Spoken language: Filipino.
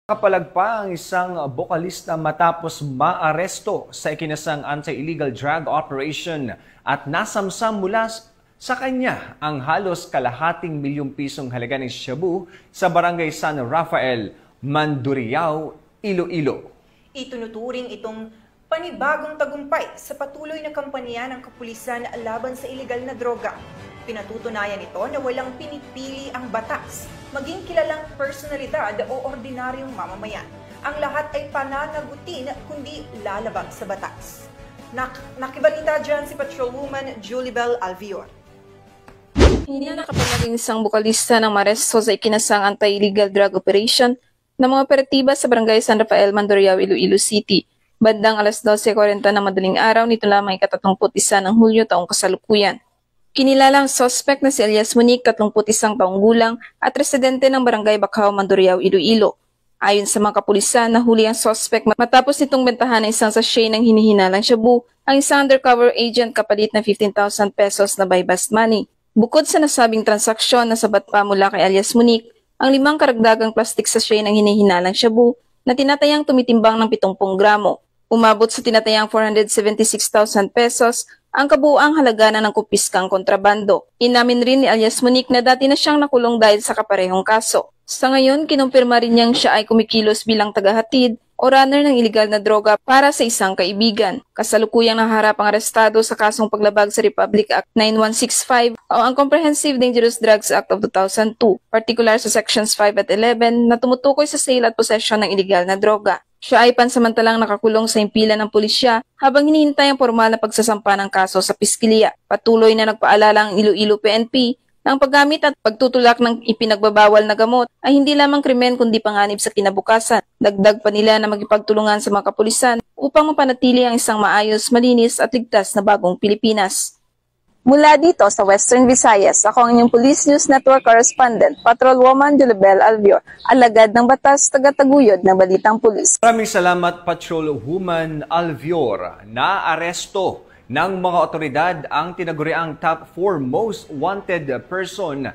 Kapalag pa ang isang bokalista matapos maaresto sa ikinasang anti-illegal drug operation at nasamsam mula sa kanya ang halos kalahating milyong pisong halaga ng shabu sa barangay San Rafael, Mandurriao, Iloilo. Itunuturing itong panibagong tagumpay sa patuloy na kampanya ng kapulisan laban sa iligal na droga. Pinatutunayan ito na walang pinipili ang batas, maging kilalang personalidad o ordinaryong mamamayan. Ang lahat ay pananagutin kundi lalabag sa batas. Nakibalita dyan si Patrolwoman Julibel Alvior. Hindi na nakapalaging isang bokalista ng maresto sa ikinasang anti-illegal drug operation ng mga operatiba sa barangay San Rafael, Mandurriao, Iloilo City. Bandang alas 12:40 ng madaling araw nito lamang ika-31 ng Hulyo taong kasalukuyan. Kinilalang suspect na si Elias Monique, 31 taong gulang at residente ng barangay Bacao, Mandurriao, Iloilo. Ayon sa mga kapulisan, nahuli ang suspect matapos nitong bentahan ng isang sachet ng hinihinalang shabu ang isang undercover agent kapalit na 15,000 pesos na buy-bust money. Bukod sa nasabing transaksyon na sabat pa mula kay Elias Monique, ang 5 karagdagang plastic sachet ng hinihinalang shabu na tinatayang tumitimbang ng 70 gramo. Umabot sa tinatayang 476,000 pesos ang kabuuang halaga na ng kupiskang kontrabando. Inamin rin ni Elias Monique na dati na siyang nakulong dahil sa kaparehong kaso. Sa ngayon, kinumpirma rin niyang siya ay kumikilos bilang tagahatid o runner ng iligal na droga para sa isang kaibigan. Kasalukuyang naharap ang arestado sa kasong paglabag sa Republic Act 9165 o ang Comprehensive Dangerous Drugs Act of 2002, particular sa Sections 5 at 11 na tumutukoy sa sale at possession ng iligal na droga. Siya ay pansamantalang nakakulong sa impila ng pulisya habang hinihintay ang formal na pagsasampa ng kaso sa piskiliya. Patuloy na nagpaalala ang Iloilo PNP na ang paggamit at pagtutulak ng ipinagbabawal na gamot ay hindi lamang krimen kundi panganib sa kinabukasan. Dagdag pa nila na magipagtulungan sa mga kapulisan upang mapanatili ang isang maayos, malinis at ligtas na bagong Pilipinas. Mula dito sa Western Visayas, ako ang inyong Police News Network Correspondent, Patrolwoman Julibel Alvior, alagad ng batas, tagataguyod ng balitang pulis. Maraming salamat, Patrolwoman Alvior. Naaresto ng mga otoridad ang tinaguriang top 4 most wanted person